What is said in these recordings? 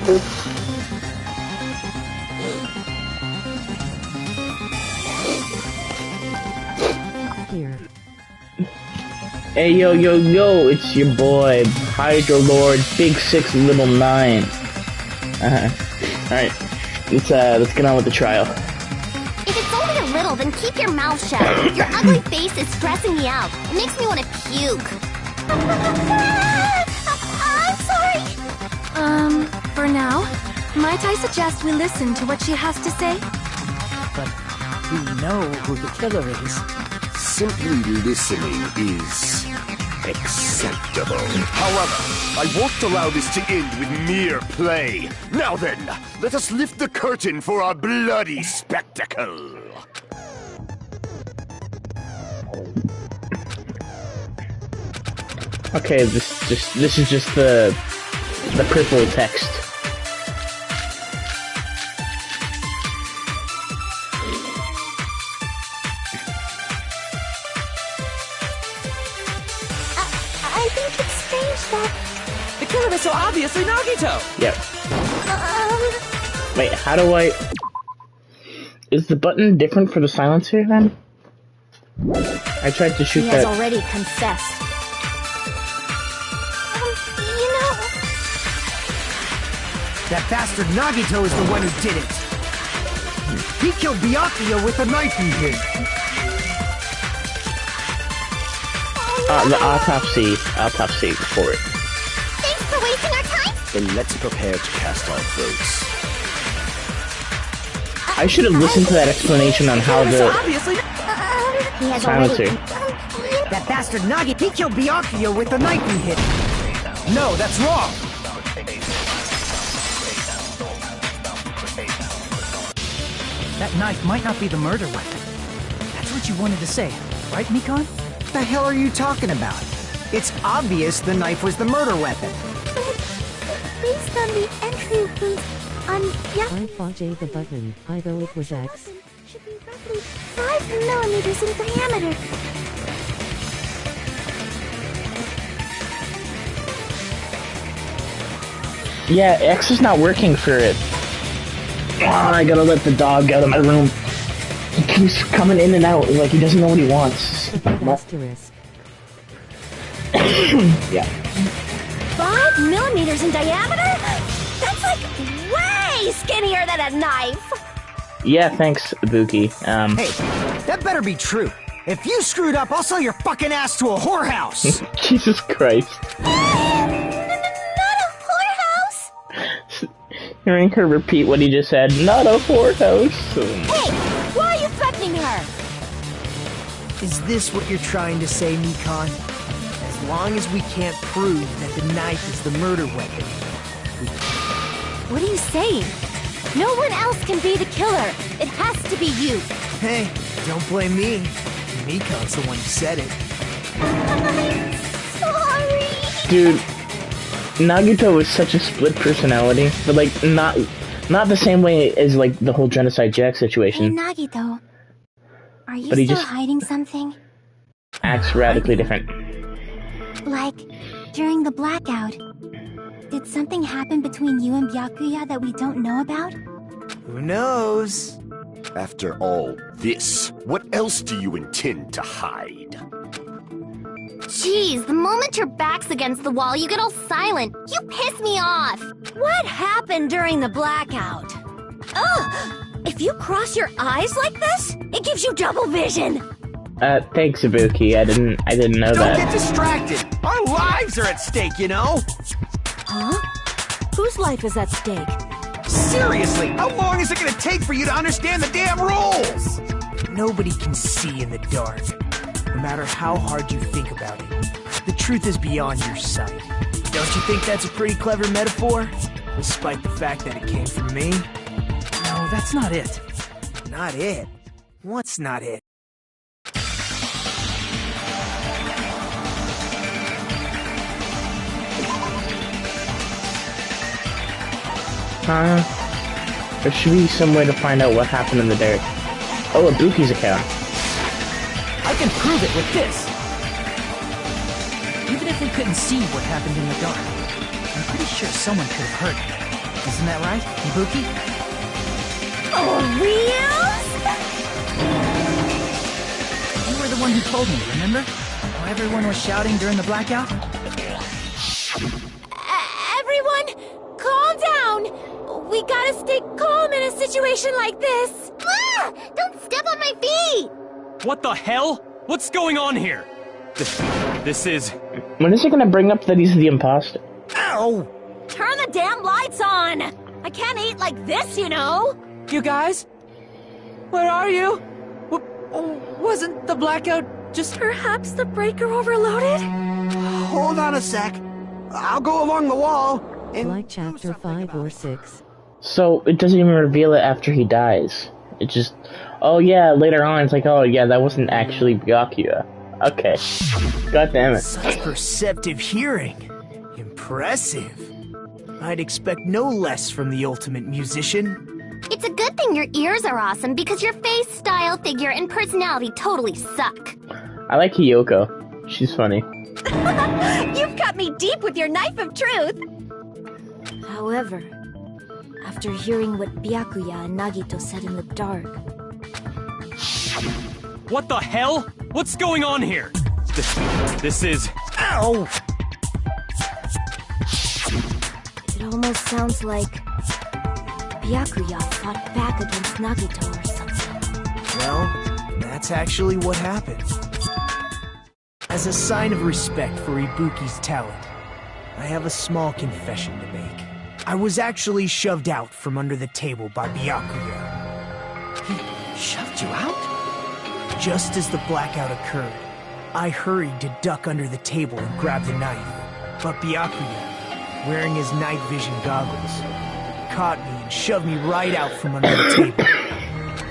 Here. Hey yo yo yo, it's your boy Hydro Lord Big 6 Little 9. Alright, let's get on with the trial. If it's only a little, then keep your mouth shut. Your ugly face is stressing me out. It makes me want to puke. I'm sorry. For now, might I suggest we listen to what she has to say? But we know who the killer is. Simply listening is acceptable. However, I won't allow this to end with mere play. Now then, let us lift the curtain for our bloody spectacle. Okay, this is just the purple text. I think it's strange that... The killer is so obviously Nagito! Yep. Wait, how do I... Is the button different for the silencer then? I tried to shoot He that... has already confessed. You know... That bastard Nagito is the one who did it! He killed Byakuya with a knife he hid! The autopsy report. Thanks for wasting our time! Then let's prepare to cast our votes. I should have listened to that explanation on how the He has silencer. That bastard Nagito, he killed Byakuya with a knife he hid! No, that's wrong! That knife might not be the murder weapon. That's what you wanted to say, right, Mikon? What the hell are you talking about? It's obvious the knife was the murder weapon. Based on the entry route on I fought J the button, although it was X. should be roughly 5 millimeters in diameter. Yeah, X is not working for it. Oh, I gotta let the dog out of my room. He keeps coming in and out like he doesn't know what he wants. Asterisk. Yeah. 5 millimeters in diameter? That's like way skinnier than a knife! Yeah, thanks, Ibuki. Hey, that better be true. If you screwed up, I'll sell your fucking ass to a whorehouse! Jesus Christ. Not a whorehouse! Hearing her repeat what he just said, not a whorehouse. Hey, why are you threatening her? Is this what you're trying to say, Mikon? As long as we can't prove that the knife is the murder weapon. What are you saying? No one else can be the killer. It has to be you. Hey, don't blame me. Mikon's the one who said it. I'm sorry. Dude, Nagito is such a split personality, but like not the same way as like the whole Genocide Jack Hey, situation. Nagito. Are you But he still just- hiding something? Acts radically different. Like, during the blackout, did something happen between you and Byakuya that we don't know about? Who knows? After all this, what else do you intend to hide? Jeez, the moment your back's against the wall, you get all silent. You piss me off. What happened during the blackout? Ugh! If you cross your eyes like this, it gives you double vision. Thanks, Ibuki. I didn't know Don't that. get distracted! Our lives are at stake, you know? Huh? Whose life is at stake? Seriously, how long is it gonna take for you to understand the damn rules? Nobody can see in the dark, no matter how hard you think about it. The truth is beyond your sight. Don't you think that's a pretty clever metaphor? Despite the fact that it came from me? No, that's not it. Not it? What's not it? There should be some way to find out what happened in the dark. Oh, Ibuki's account. I can prove it with this! Even if we couldn't see what happened in the dark, I'm pretty sure someone could have heard it. Isn't that right, Ibuki? Oh, reals? You were the one who told me, remember? How everyone was shouting during the blackout? Everyone, calm down. We gotta stay calm in a situation like this. Ah! Don't step on my feet. What the hell? What's going on here? This is... When is he gonna bring up that he's the imposter? Ow! Turn the damn lights on. I can't eat like this, you know. You guys? Where are you? Wasn't the blackout just... Perhaps the breaker overloaded? Hold on a sec. I'll go along the wall and... Like chapter 5 or 6. So, it doesn't even reveal it after he dies. It just... Oh yeah, later on it's like, oh yeah, that wasn't actually Byakuya. Okay. God damn it. Such perceptive hearing. Impressive. I'd expect no less from the ultimate musician. It's a good thing your ears are awesome because your face, style, figure, and personality totally suck. I like Hiyoko. She's funny. You've cut me deep with your knife of truth. However, after hearing what Byakuya and Nagito said in the dark... What the hell? What's going on here? This is... Ow! It almost sounds like Byakuya fought back against Nagito or something. Well, that's actually what happened. As a sign of respect for Ibuki's talent, I have a small confession to make. I was actually shoved out from under the table by Byakuya. He shoved you out? Just as the blackout occurred, I hurried to duck under the table and grab the knife. But Byakuya, wearing his night vision goggles, caught me and shoved me right out from under the table.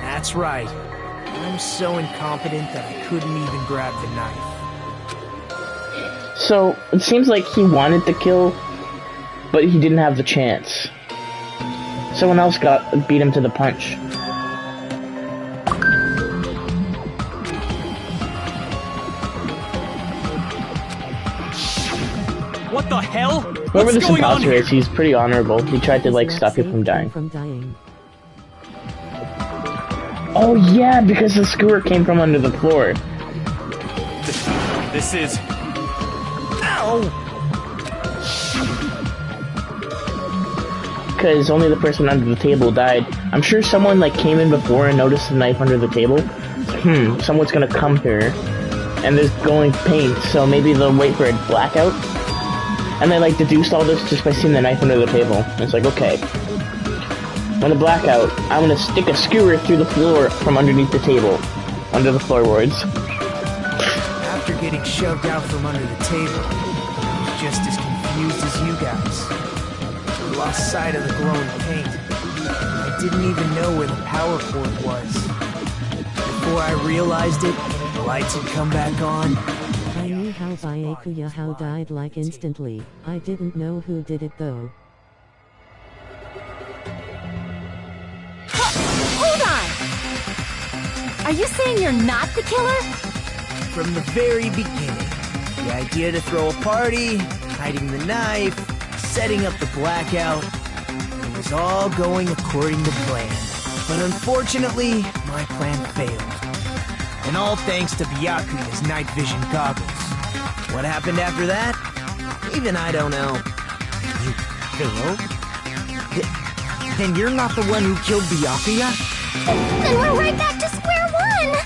That's right. I'm so incompetent that I couldn't even grab the knife. So, it seems like he wanted to kill, but he didn't have the chance. Someone else beat him to the punch. What the hell? Whoever What's this going on imposter here? is, he's pretty honorable. He tried to, like, He's stop you not from dying. From dying. Oh yeah, because the skewer came from under the floor. This is... Ow! Because only the person under the table died. I'm sure someone, like, came in before and noticed the knife under the table. Someone's gonna come here. And there's glowing paint, so maybe they'll wait for a blackout. And they, like, deduced all this just by seeing the knife under the table. And it's like, okay. When the blackout, I'm gonna stick a skewer through the floor from underneath the table. Under the floorboards. After getting shoved out from under the table, I was just as confused as you guys. I lost sight of the glowing paint. I didn't even know where the power cord was. Before I realized it, the lights had come back on. I knew how Byakuya died like instantly. I didn't know who did it though. Hold on! Are you saying you're not the killer? From the very beginning, the idea to throw a party, hiding the knife, setting up the blackout, it was all going according to plan. But unfortunately, my plan failed. And all thanks to Byakuya's night vision goggles. What happened after that? Even I don't know. You failed? Then you're not the one who killed Byakuya? Then we're right back to square one!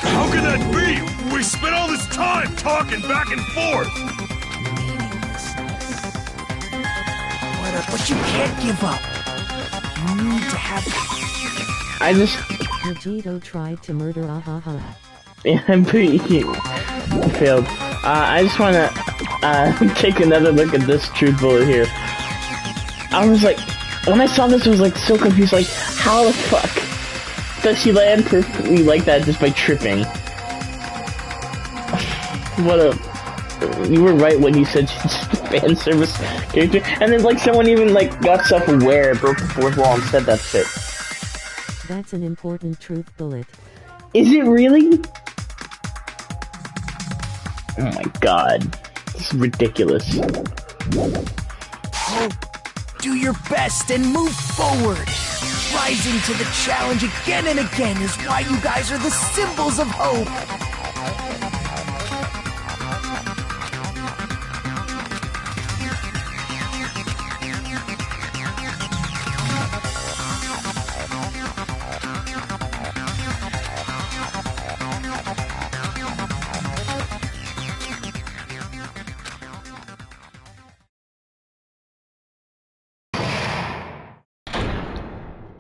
How can that be? We spent all this time talking back and forth! Meaninglessness. But you can't give up. You need to have... Vegito tried to murder Ahaha. Yeah, I'm pretty failed. I just wanna take another look at this truth bullet here. I was like, when I saw this, I was like so confused. Like, how the fuck does she land perfectly like that just by tripping? What a... You were right when you said she's just a fan service character, and then like someone even like got self-aware, broke the fourth wall, and said that shit. That's an important truth bullet. Is it really? Oh my god. This is ridiculous. Do your best and move forward. Rising to the challenge again and again is why you guys are the symbols of hope.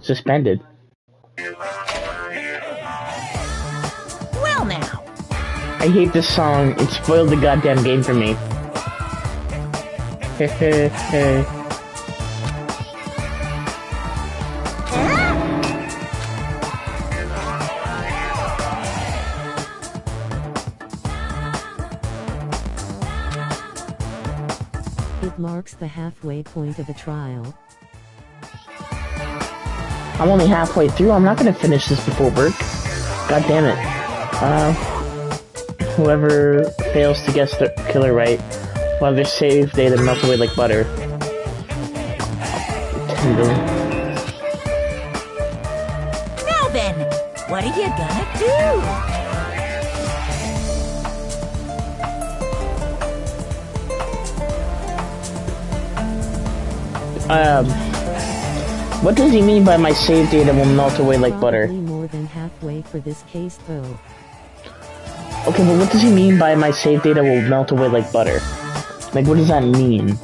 Suspended. Well now. I hate this song. It spoiled the goddamn game for me. It marks the halfway point of a trial. I'm only halfway through. I'm not gonna finish this before work. God damn it. Whoever fails to guess the killer right, while their save data melts away like butter. Now then, what are you gonna do? What does he mean by my save data will melt away like butter? Probably more than halfway for this case, though. Okay, but what does he mean by my save data will melt away like butter? Like, what does that mean?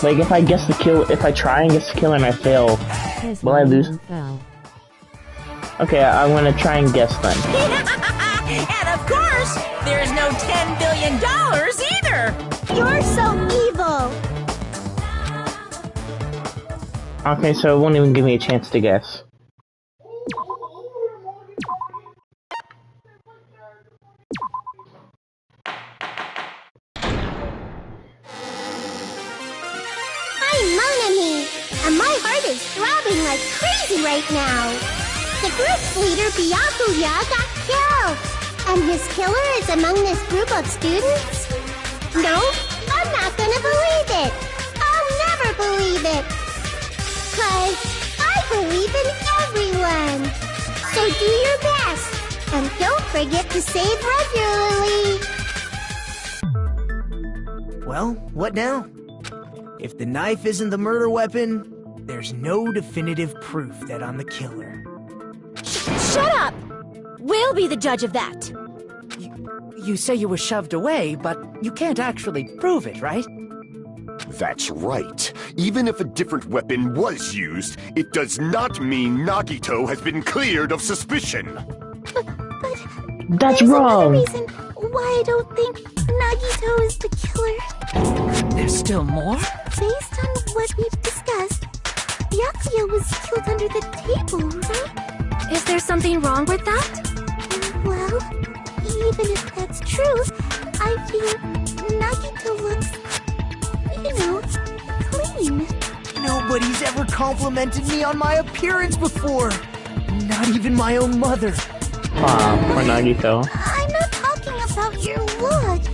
Like, if I guess the kill, if I try and guess the kill and I fail, will I lose? Okay, I'm gonna try and guess then. And of course, there's no $10 billion either! You're so evil! Okay, so it won't even give me a chance to guess. I'm Monami, and my heart is throbbing like crazy right now. The group's leader, Byakuya, got killed, and his killer is among this group of students? No, I'm not gonna believe it. I'll never believe it. 'Cause I believe in everyone. So do your best, and don't forget to save regularly. Well, what now? If the knife isn't the murder weapon, there's no definitive proof that I'm the killer. Shut up! We'll be the judge of that. You say you were shoved away, but you can't actually prove it, right? That's right. Even if a different weapon was used, it does not mean Nagito has been cleared of suspicion. But That's there's wrong. another reason why I don't think Nagito is the killer. There's still more? Based on what we've discussed, Byakuya was killed under the table, right? Is there something wrong with that? Well, even if that's true, I feel Nagito looks, clean. Nobody's ever complimented me on my appearance before. Not even my own mother. Aw, poor Nagito. I'm not talking about your looks.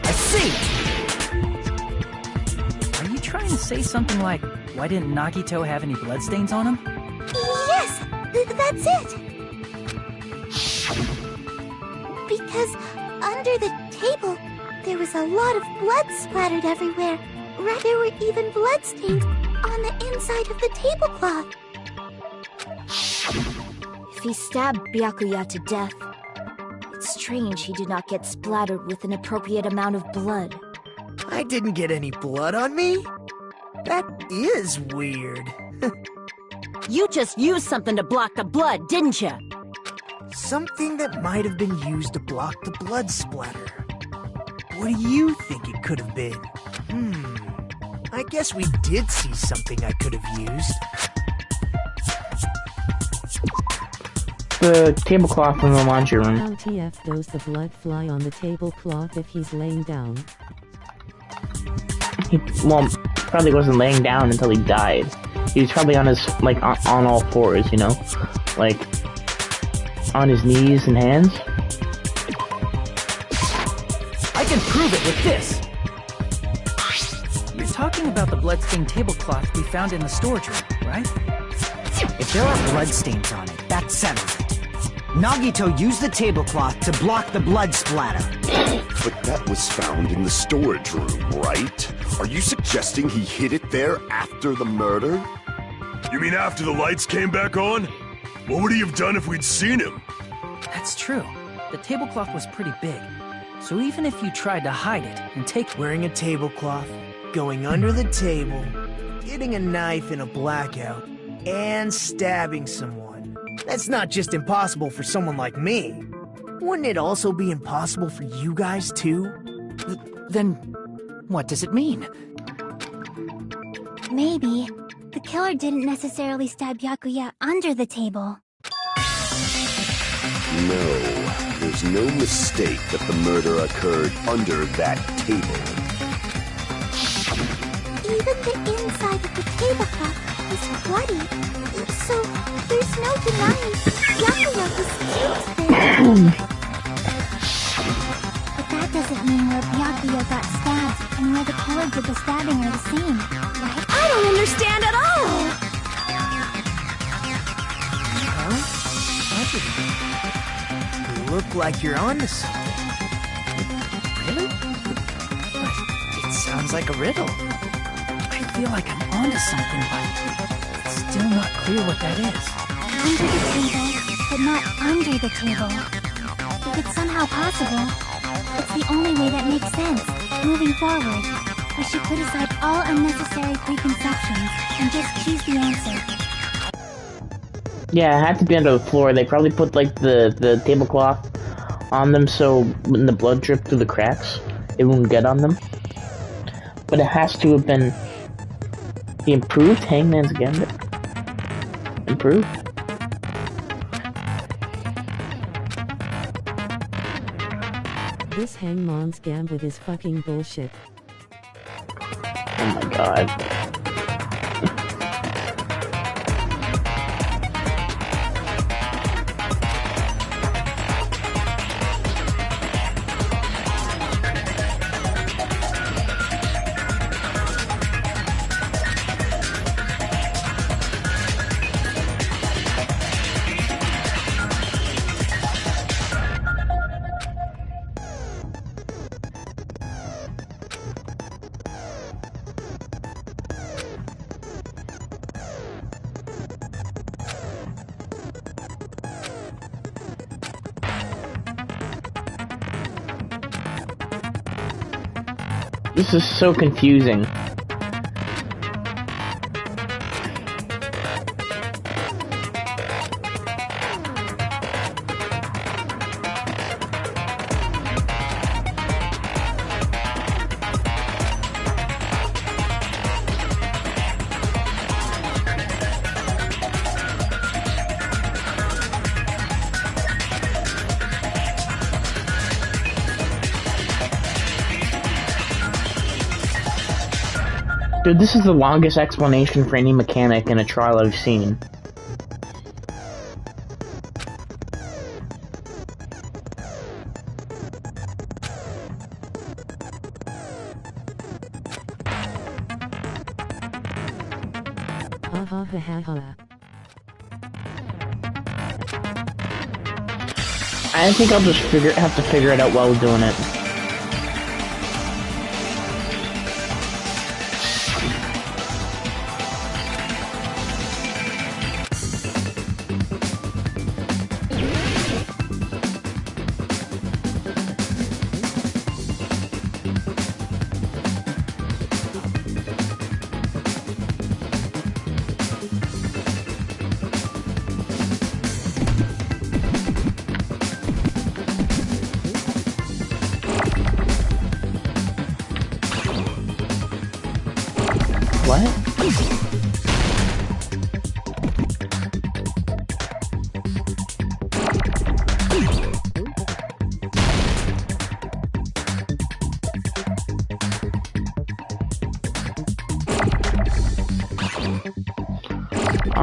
I see! Are you trying to say something like, why didn't Nagito have any bloodstains on him? Yes, that's it. Because under the table, there was a lot of blood splattered everywhere. Right, there were even bloodstains on the inside of the tablecloth. If he stabbed Byakuya to death, it's strange he did not get splattered with an appropriate amount of blood. I didn't get any blood on me? That is weird. You just used something to block the blood, didn't you? Something that might have been used to block the blood splatter. What do you think it could have been? I guess we did see something I could have used. The tablecloth in the laundry room. How TF does the blood fly on the tablecloth if he's laying down? He, well, probably wasn't laying down until he died. He's probably on his, like, on all fours, you know? Like, on his knees and hands. I can prove it with this! You're talking about the bloodstained tablecloth we found in the storage room, right? If there are bloodstains on it, that settles it. Nagito used the tablecloth to block the blood splatter. But that was found in the storage room, right? Are you suggesting he hid it there after the murder? You mean after the lights came back on? What would he have done if we'd seen him? That's true. The tablecloth was pretty big. So even if you tried to hide it and take... Wearing a tablecloth, going under the table, getting a knife in a blackout, and stabbing someone. That's not just impossible for someone like me. Wouldn't it also be impossible for you guys too? Then, what does it mean? Maybe the killer didn't necessarily stab Byakuya under the table. No, there's no mistake that the murder occurred under that table. Even the inside of the tablecloth was bloody. So, there's no denying Byakuya was killed there. But that doesn't mean where Byakuya got stabbed and where the killer did the stabbing are the same, right? I don't understand at all! You look like you're onto something. Really? But it sounds like a riddle. I feel like I'm onto something, but it's still not clear what that is. Under the table, but not under the table. If it's somehow possible, it's the only way that makes sense. Moving forward, we should put aside all unnecessary preconceptions and just choose the answer. Yeah, it had to be under the floor. They probably put, like, the tablecloth on them so when the blood dripped through the cracks, it wouldn't get on them. But it has to have been the improved Hangman's Gambit. Improved? This Hangman's Gambit is fucking bullshit. Oh my god. This is so confusing. Dude, this is the longest explanation for any mechanic in a trial I've seen. Ha ha ha ha ha. I think I'll just have to figure it out while we're doing it.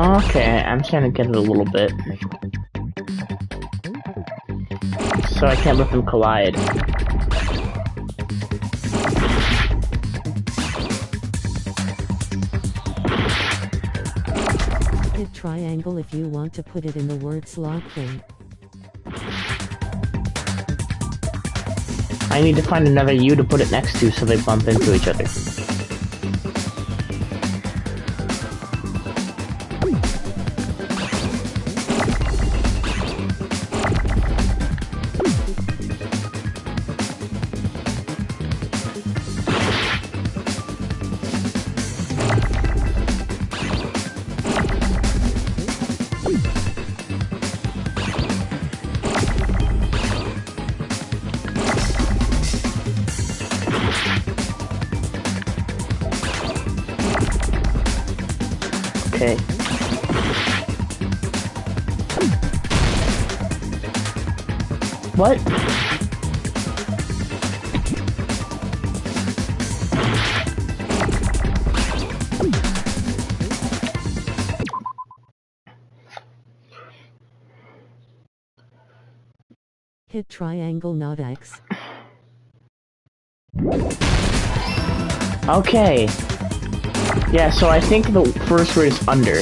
Okay, I'm starting to get it a little bit. So I can't let them collide. Hit triangle if you want to put it in the word slot thing. I need to find another U to put it next to so they bump into each other. Okay. What? Hit triangle not X. Okay. Yeah, so I think the first word is under.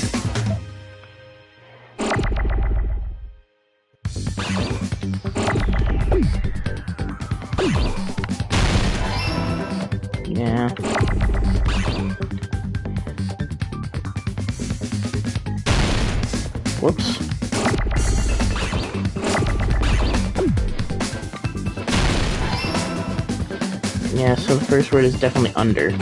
Yeah. Whoops. Yeah, so the first word is definitely under.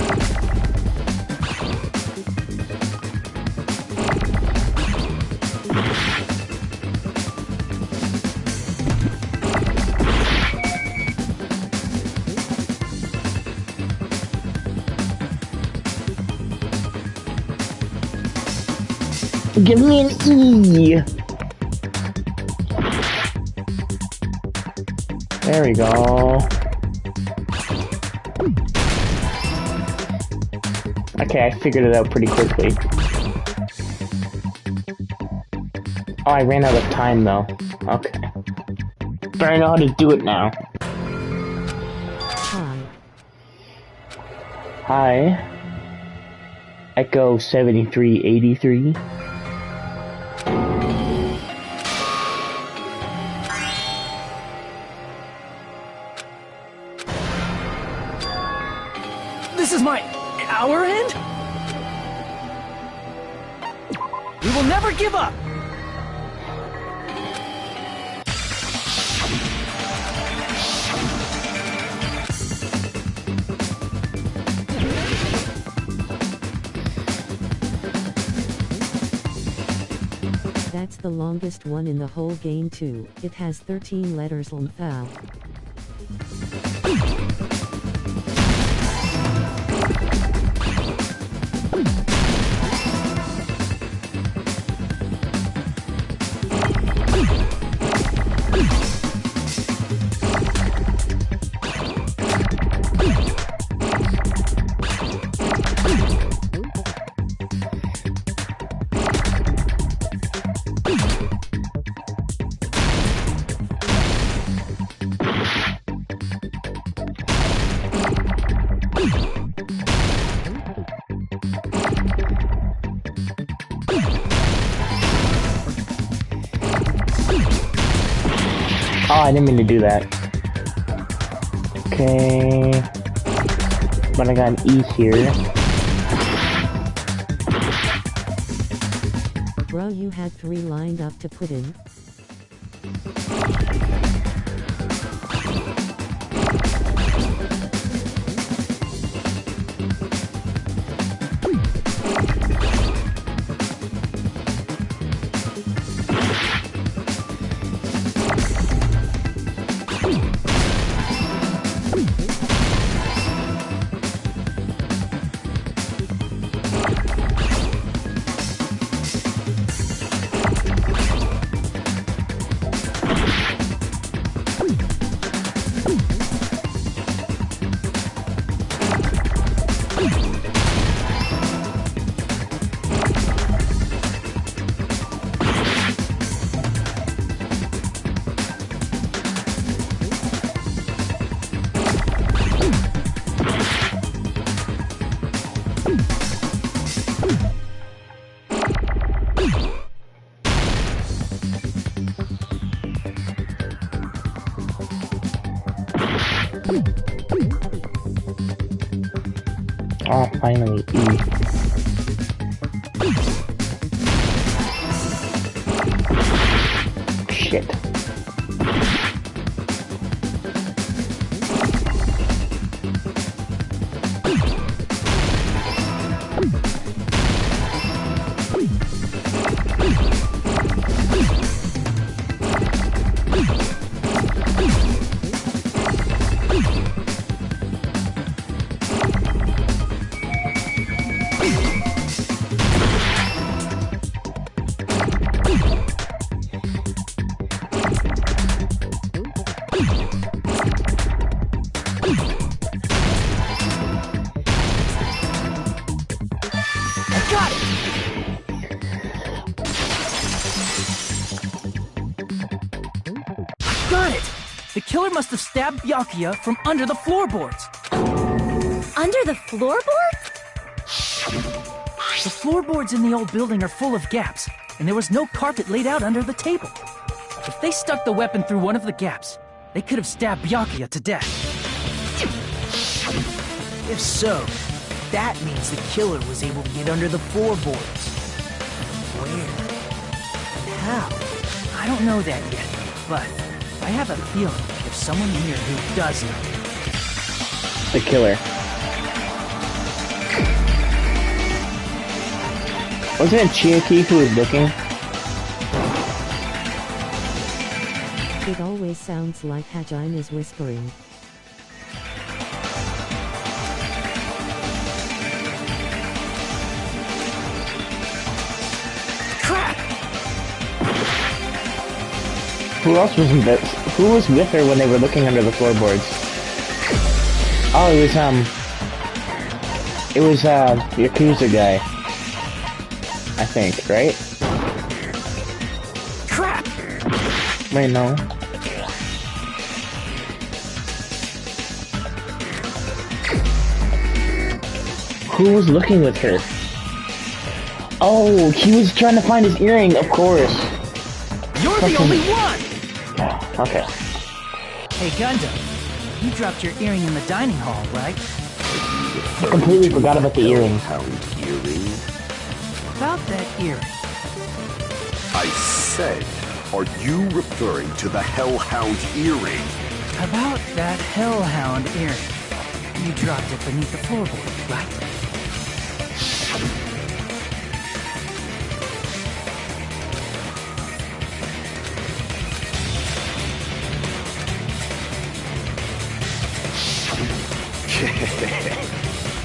Give me an E! There we go. Okay, I figured it out pretty quickly. Oh, I ran out of time though. Okay. But I know how to do it now. Hi. Hi. Echo 7383. This is our end? We will never give up! That's the longest one in the whole game too. It has 13 letters. Foul. Oh, I didn't mean to do that. Okay. But I got an E here. Bro, you had 3 lined up to put in. Oh, finally, E. Shit. Got it! The killer must have stabbed Byakuya from under the floorboards. Under the floorboards? The floorboards in the old building are full of gaps, and there was no carpet laid out under the table. If they stuck the weapon through one of the gaps, they could have stabbed Byakuya to death. If so, that means the killer was able to get under the floorboards. Where? How? I don't know that yet, but I have a feeling there's someone here who does know. The killer. Wasn't it Chiaki who was looking? It always sounds like Hajime is whispering. Crap! Who else was in this? Who was with her when they were looking under the floorboards? Oh, it was Yakuza guy. I think, right? Crap! Wait, no. Who was looking with her? Oh, he was trying to find his earring, of course. You're the only one! Okay. Hey, Gundam, you dropped your earring in the dining hall, right? I completely forgot about the earring. Earring? About that earring. I said, are you referring to the Hellhound earring? About that Hellhound earring. You dropped it beneath the floorboard, right?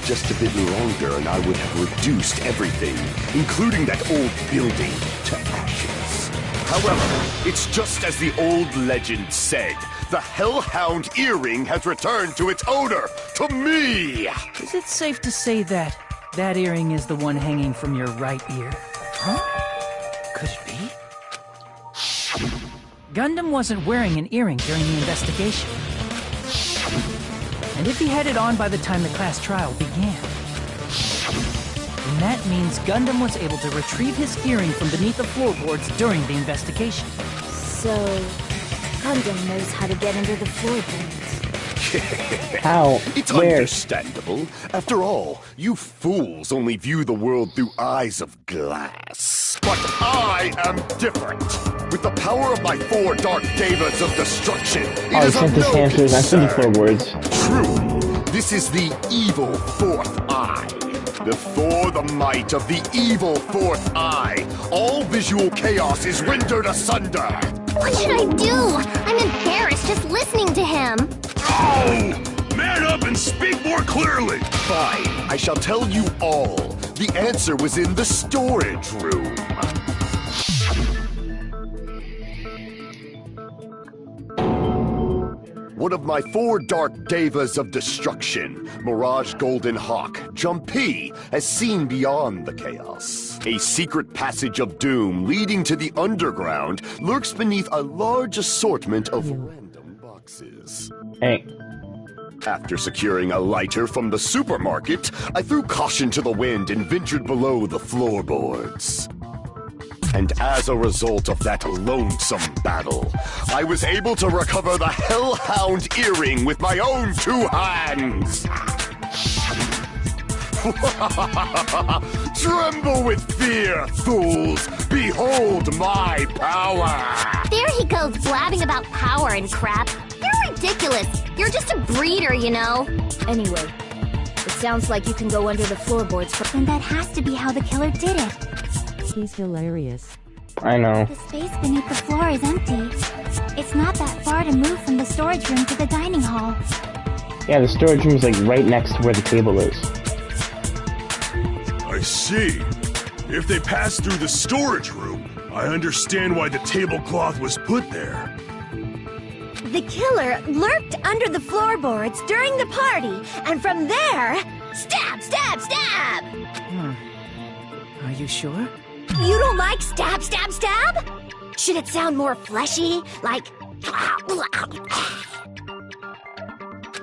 Just a bit longer and I would have reduced everything, including that old building, to ashes. However, it's just as the old legend said. The Hellhound earring has returned to its owner, to me! Is it safe to say that that earring is the one hanging from your right ear? Huh? Could it be? Gundam wasn't wearing an earring during the investigation. And if he had it on by the time the class trial began, then that means Gundam was able to retrieve his earring from beneath the floorboards during the investigation. So, Gundam knows how to get under the floorboards. How? It's Where? understandable. After all, you fools only view the world through eyes of glass. But I am different. With the power of my 4 dark devas of destruction, it Oh, he is sent of his no hand through his concern. floorboards. True. This is the evil 4th eye. Before the might of the evil 4th eye, all visual chaos is rendered asunder. What should I do? I'm embarrassed just listening to him. Oh! Man up and speak more clearly! Fine, I shall tell you all. The answer was in the storage room. One of my 4 dark devas of destruction, Mirage Golden Hawk, Jumpy, has seen beyond the chaos. A secret passage of doom leading to the underground lurks beneath a large assortment of random boxes. Hey. After securing a lighter from the supermarket, I threw caution to the wind and ventured below the floorboards. And as a result of that lonesome battle, I was able to recover the Hellhound earring with my own 2 hands! Tremble with fear, fools! Behold my power! There he goes blabbing about power and crap. You're ridiculous. You're just a breeder, you know. Anyway, it sounds like you can go under the floorboards for— Then that has to be how the killer did it. He's hilarious. I know. The space beneath the floor is empty. It's not that far to move from the storage room to the dining hall. Yeah, the storage room is like right next to where the table is. I see. If they passed through the storage room, I understand why the tablecloth was put there. The killer lurked under the floorboards during the party, and from there, stab, stab, stab! Are you sure? You don't like stab, stab, stab? Should it sound more fleshy, like...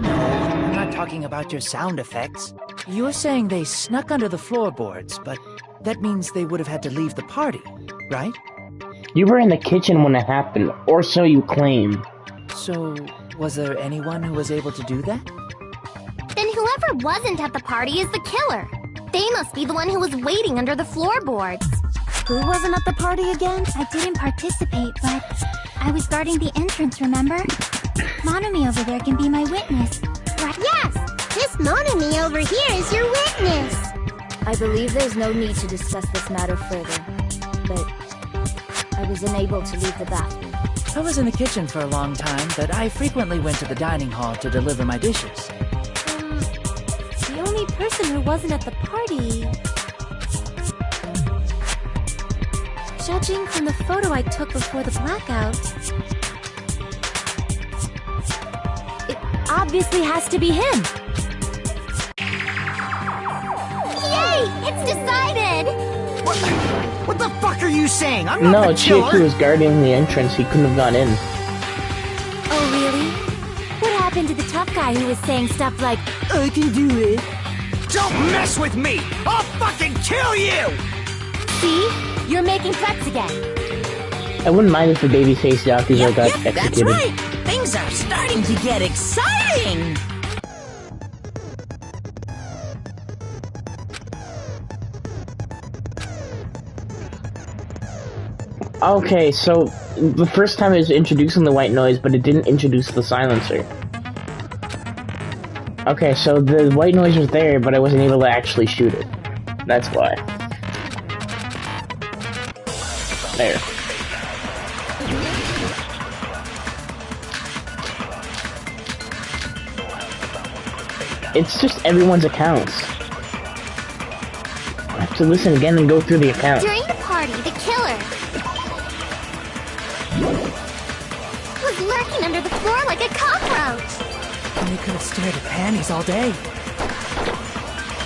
I'm not talking about your sound effects. You're saying they snuck under the floorboards, but that means they would have had to leave the party, right? You were in the kitchen when it happened, or so you claim. So, was there anyone who was able to do that? Then whoever wasn't at the party is the killer. They must be the one who was waiting under the floorboards. Who wasn't at the party again? I didn't participate, but I was guarding the entrance, remember? Monomi over there can be my witness. Right? Yes! This Monomi over here is your witness! I believe there's no need to discuss this matter further, but I was unable to leave the bathroom. I was in the kitchen for a long time, but I frequently went to the dining hall to deliver my dishes. The only person who wasn't at the party... Judging from the photo I took before the blackout... it obviously has to be him! Yay! It's decided! What the fuck are you saying? I'm not No, the killer! Chief was guarding the entrance, he couldn't have gone in. Oh, really? What happened to the tough guy who was saying stuff like, I can do it? Don't mess with me! I'll fucking kill you! See? You're making threats again. I wouldn't mind if the babyface jockeys got executed. That's right! Things are starting to get exciting! Okay, so the first time it was introducing the white noise, but it didn't introduce the silencer. Okay, so the white noise was there, but I wasn't able to actually shoot it. That's why. There. It's just everyone's accounts. I have to listen again and go through the accounts. During the party, the killer was lurking under the floor like a cockroach. And they could have stared at panties all day.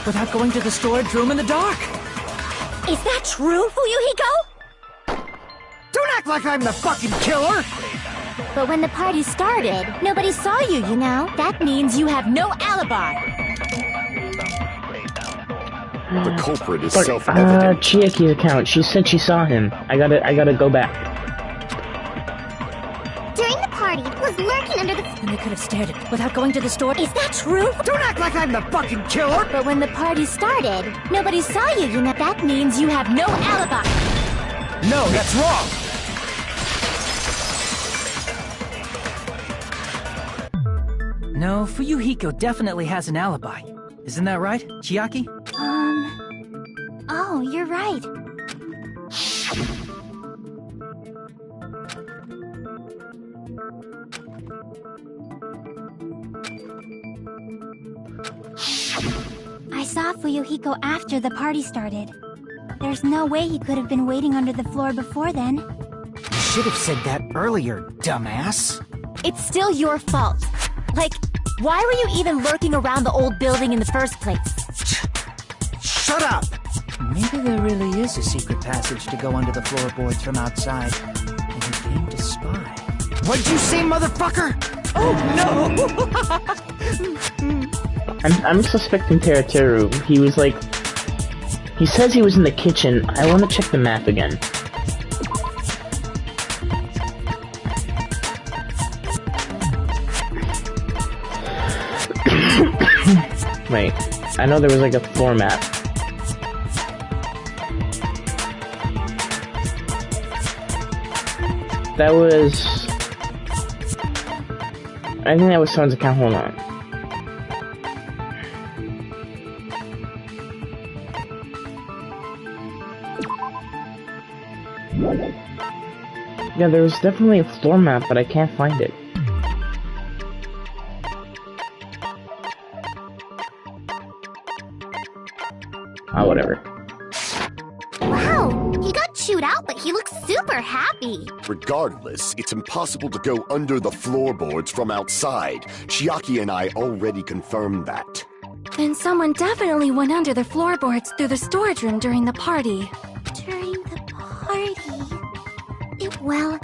Without going to the storage room in the dark. Is that true, Fuyuhiko? Don't act like I'm the fucking killer! But when the party started, nobody saw you, you know? That means you have no alibi. The culprit is self-evident. Chiaki's account. She said she saw him. I gotta go back. During the party, was lurking under the... And they could have stared at without going to the store. Is that true? Don't act like I'm the fucking killer! But when the party started, nobody saw you, you know? That means you have no alibi. No, that's wrong! No, Fuyuhiko definitely has an alibi. Isn't that right, Chiaki? Oh, you're right. I saw Fuyuhiko after the party started. There's no way he could have been waiting under the floor before then. You should have said that earlier, dumbass. It's still your fault. Like, why were you even lurking around the old building in the first place? Shut up! Maybe there really is a secret passage to go under the floorboards from outside. And he came to spy. What'd you say, motherfucker? Oh, no! I'm suspecting Teruteru. He was like... He says he was in the kitchen. I want to check the map again. Wait, I know there was like a floor map. That was... I think that was someone's account. Hold on. Yeah, there was definitely a floor map, but I can't find it. Oh, whatever. Wow, he got chewed out, but he looks super happy. Regardless, it's impossible to go under the floorboards from outside. Chiaki and I already confirmed that. Then someone definitely went under the floorboards through the storage room during the party. During the party... Well,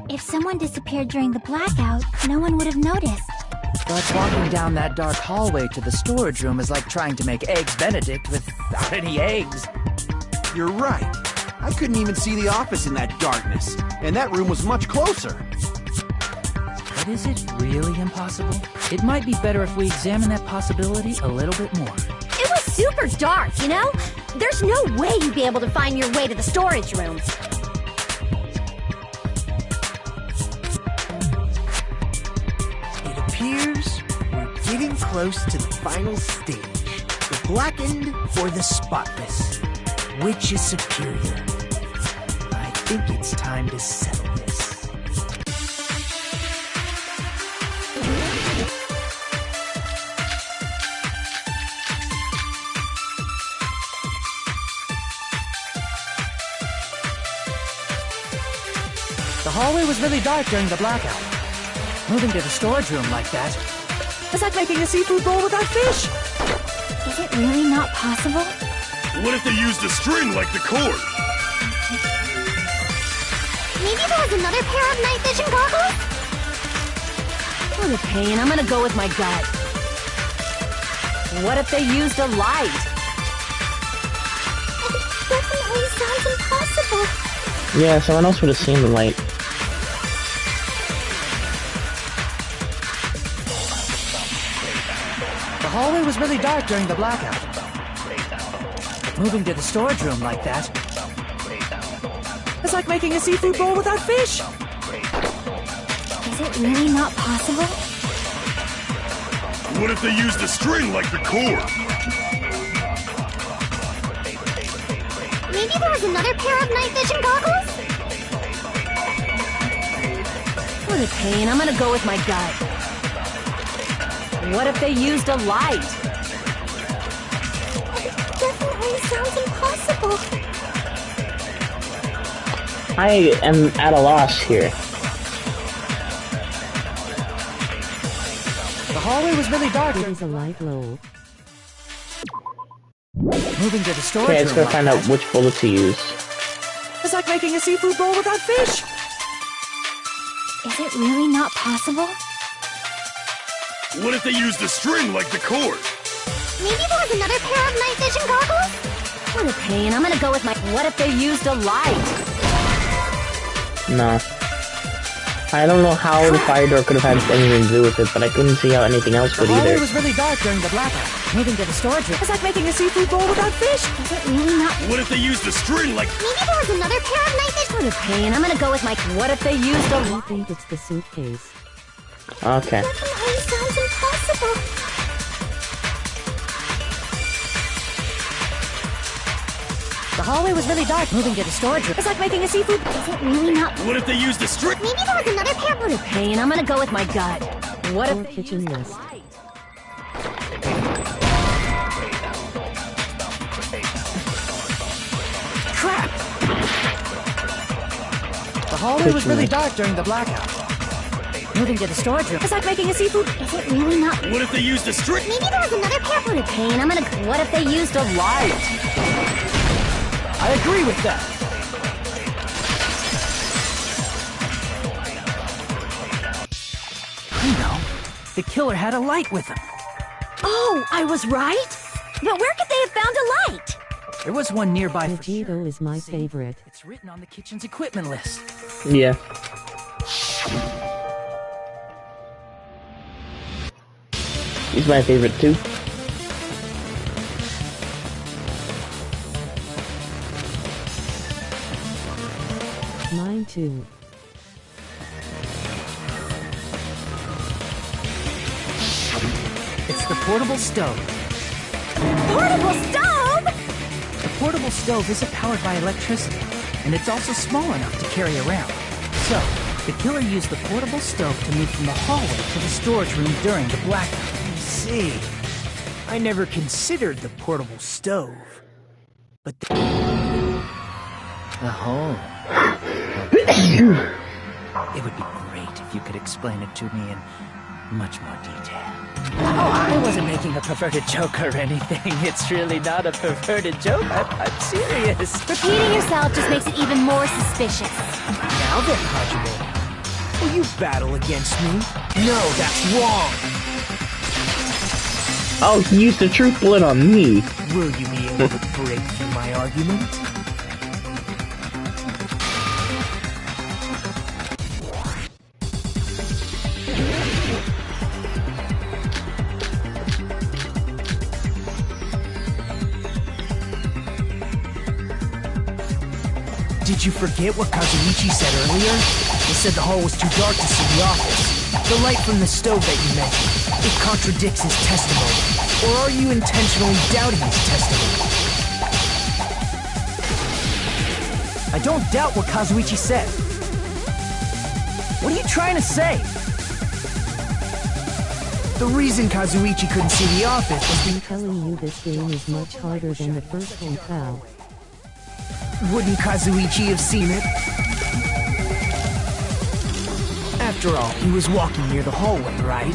if someone disappeared during the blackout, no one would have noticed. But walking down that dark hallway to the storage room is like trying to make Eggs Benedict without any eggs. You're right. I couldn't even see the office in that darkness, and that room was much closer. But is it really impossible? It might be better if we examine that possibility a little bit more. It was super dark, you know? There's no way you'd be able to find your way to the storage room. It appears we're getting close to the final stage. The blackened or the spotless? Which is superior? I think it's time to settle this. The hallway was really dark during the blackout. Moving to the storage room like that is like making a seafood bowl without fish. Is it really not possible? What if they used a string like the cord? Maybe there was another pair of night vision goggles? What a pain. I'm gonna go with my gut. What if they used a light? It definitely sounds impossible. Yeah, someone else would have seen the light. The hallway was really dark during the blackout. Moving to the storage room like that is like making a seafood bowl without fish. Is it really not possible? What if they used a string like the cord? Maybe there was another pair of night vision goggles? What a pain. I'm gonna go with my gut. What if they used a light? Definitely sounds impossible. I am at a loss here. The hallway was really dark. It is a light low. Moving to the storage Okay, let's room go find out which bullet to use. it's like making a seafood bowl without fish. Is it really not possible? What if they used a string like the cord? Maybe there was another pair of night vision goggles? What a pain. I'm gonna go with my... What if they used a light? No. I don't know how the fire door could have had anything to do with it, but I couldn't see how anything else The could hallway either. was really dark during the blackout. Moving to the storage room it's like making a seafood bowl without fish. Is it really not? What if they used a string like... Maybe there was another pair of night vision... What a pain. I'm gonna go with my... What if they used a... I think it's the suitcase. Okay. Definitely sounds impossible. The hallway was really dark. Moving to the storage room it's like making a seafood... Is it really not? What if they used a string... Maybe there was another pair... What a pain. I'm gonna go with my gut. What Or if they kitchen used a list. light? Crap! The hallway was really dark during the blackout. Moving to the storage room it's like making a seafood... Is it really not? What if they used a string... Maybe there was another pair... What a pain. I'm gonna... What if they used a light? I agree with that. I know. The killer had a light with him. Oh, I was right? But where could they have found a light? There was one nearby for Vegito sure. is my See, favorite. It's written on the kitchen's equipment list. Yeah. He's my favorite too. too. It's the portable stove. Portable stove? The portable stove isn't powered by electricity, and it's also small enough to carry around. So, the killer used the portable stove to move from the hallway to the storage room during the blackout. I see. I never considered the portable stove. But the hole. It would be great if you could explain it to me in much more detail. Oh, I wasn't making a perverted joke or anything. It's really not a perverted joke. I'm serious. Repeating yourself just makes it even more suspicious. Now then, Hajime. Will you battle against me? No, that's wrong. Oh, he used the truth bullet on me. Will you be able to break through my argument? Did you forget what Kazuichi said earlier? He said the hall was too dark to see the office. The light from the stove that you mentioned, it contradicts his testimony. Or are you intentionally doubting his testimony? I don't doubt what Kazuichi said. What are you trying to say? The reason Kazuichi couldn't see the office was I'm telling you this game is much harder than the first one, pal. Wouldn't Kazuichi have seen it? After all, he was walking near the hallway, right?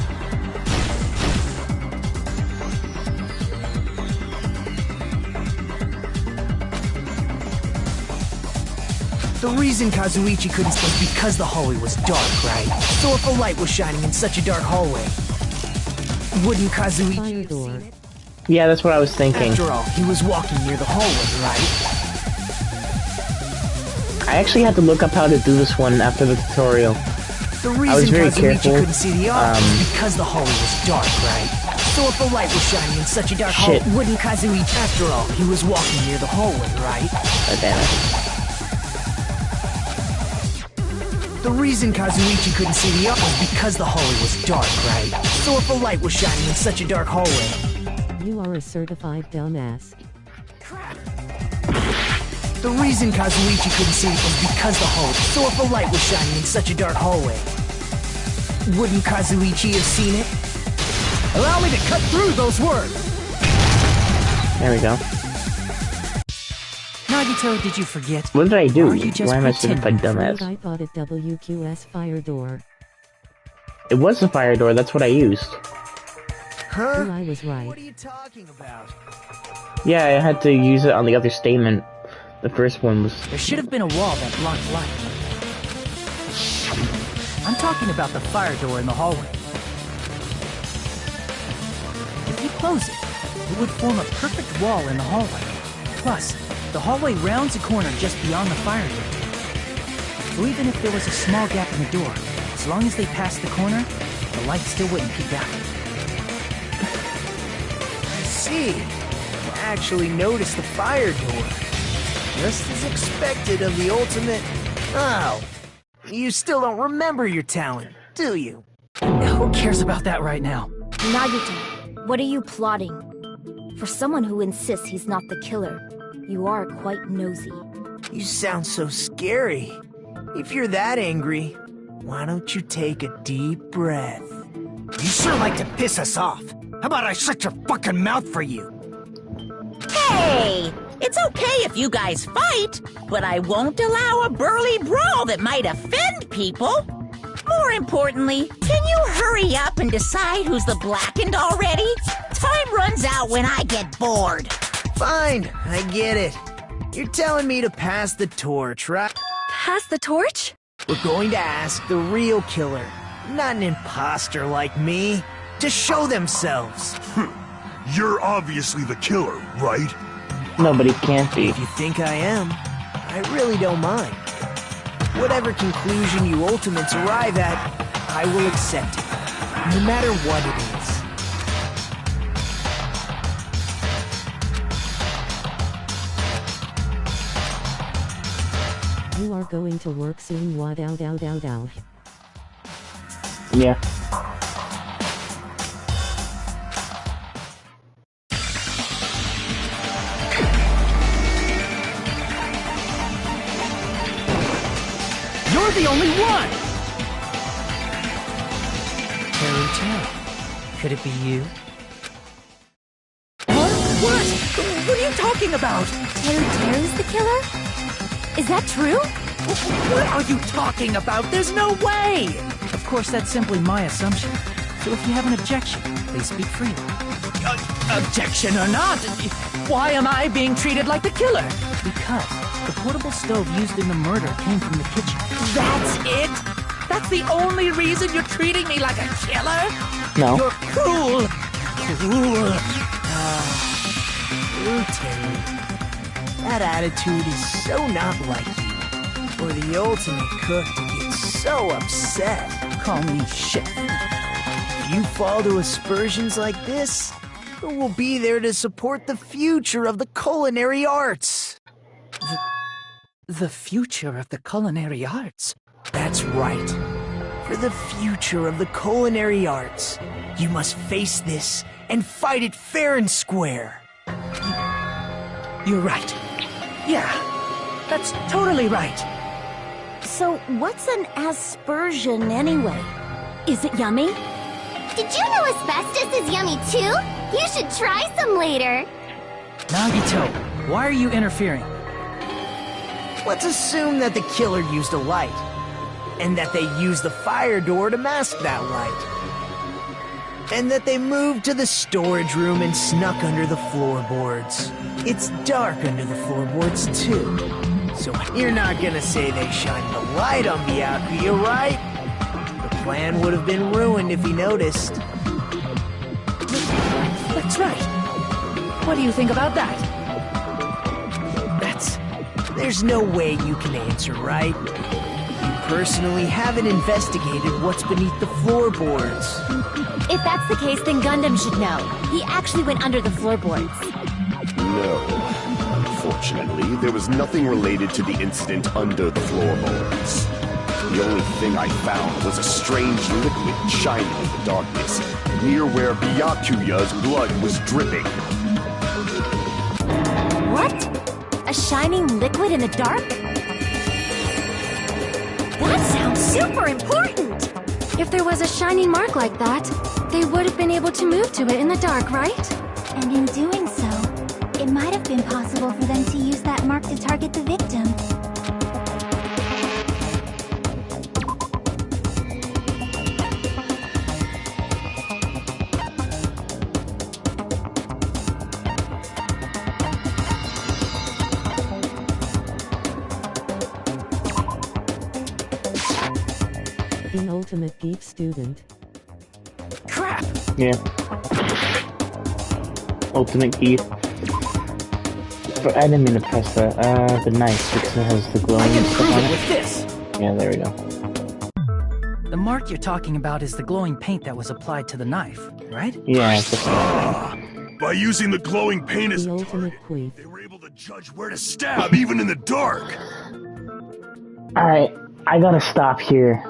The reason Kazuichi couldn't see was because the hallway was dark, right? So if a light was shining in such a dark hallway, wouldn't Kazuichi have seen it? Yeah, that's what I was thinking. After all, he was walking near the hallway, right? I actually had to look up how to do this one after the tutorial. The reason Kazuichi couldn't see the office was because the hallway was dark, right? So if a light was shining in such a dark hallway, wouldn't Kazuichi... After all, he was walking near the hallway, right? Oh, damn it. The reason Kazuichi couldn't see the office was because the hallway was dark, right? So if a light was shining in such a dark hallway... You are a certified dumbass. The reason Kazuichi couldn't see it was because the hallway... So if a light was shining in such a dark hallway, wouldn't Kazuichi have seen it? Allow me to cut through those words! There we go. Nagito, did you forget? What did I do? Or are you just Why am I certified dumbass? I thought it WQS fire door. It was the fire door, that's what I used. Huh? Well, I was right. What are you talking about? Yeah, I had to use it on the other statement. The first one was... There should have been a wall that blocked light. I'm talking about the fire door in the hallway. If you close it, it would form a perfect wall in the hallway. Plus, the hallway rounds a corner just beyond the fire door. So even if there was a small gap in the door, as long as they passed the corner, the light still wouldn't peek out. I see. You actually noticed the fire door. Just as expected of the ultimate... Oh, you still don't remember your talent, do you? Who cares about that right now? Nagito, what are you plotting? For someone who insists he's not the killer, you are quite nosy. You sound so scary. If you're that angry, why don't you take a deep breath? You sure like to piss us off. How about I shut your fucking mouth for you? Hey! It's okay if you guys fight, but I won't allow a burly brawl that might offend people. More importantly, can you hurry up and decide who's the blackened already? Time runs out when I get bored. Fine, I get it. You're telling me to pass the torch, right? Pass the torch? We're going to ask the real killer, not an imposter like me, to show themselves. You're obviously the killer, right? Nobody can't be. If you think I am, I really don't mind. Whatever conclusion you ultimates arrive at, I will accept it, no matter what it is. You are going to work soon, what out. Yeah. You're the only one! Terry, could it be you? What? What are you talking about? Terry's the killer? Is that true? What are you talking about? There's no way! Of course, that's simply my assumption. So if you have an objection, please speak freely. Objection or not, why am I being treated like the killer? Because the portable stove used in the murder came from the kitchen. That's it? That's the only reason you're treating me like a killer? No. You're cruel. Cruel. Terry. That attitude is so not like you. For the ultimate cook to get so upset. Call me chef. If you fall to aspersions like this, who will be there to support the future of the culinary arts? The future of the culinary arts? That's right. For the future of the culinary arts, you must face this and fight it fair and square. You're right. Yeah, that's totally right. So, what's an aspersion anyway? Is it yummy? Did you know asbestos is yummy too? You should try some later. Nagito, why are you interfering? Let's assume that the killer used a light, and that they used the fire door to mask that light. And that they moved to the storage room and snuck under the floorboards. It's dark under the floorboards, too. So you're not gonna say they shined the light on Byakuya, right? The plan would have been ruined if he noticed. That's right. What do you think about that? There's no way you can answer, right? You personally haven't investigated what's beneath the floorboards. If that's the case, then Gundam should know. He actually went under the floorboards. No. Unfortunately, there was nothing related to the incident under the floorboards. The only thing I found was a strange liquid shining in the darkness, near where Byakuya's blood was dripping. What? A shining liquid in the dark? That sounds super important! If there was a shining mark like that, they would have been able to move to it in the dark, right? And in doing so, it might have been possible for them to use that mark to target the victim. An ultimate geek student. Crap! Yeah. Ultimate geek. But I didn't mean to press the knife because it has the glowing I can stuff prove on it it. with this! Yeah, there we go. The mark you're talking about is the glowing paint that was applied to the knife, right? Yeah, it's By using the glowing paint as The a ultimate target, queef. they were able to judge where to stab even in the dark. Alright, I gotta stop here.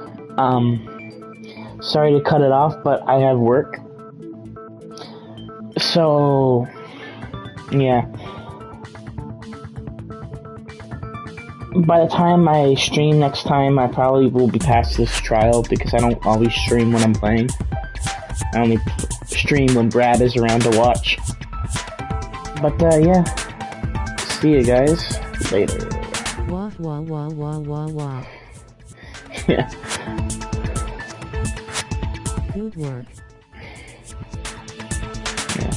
Sorry to cut it off, but I have work. So, yeah. By the time I stream next time, I probably will be past this trial because I don't always stream when I'm playing. I only stream when Brad is around to watch. But, yeah. See you guys later. Wah wah wah wah wah wah. Yeah. Good work. Yeah.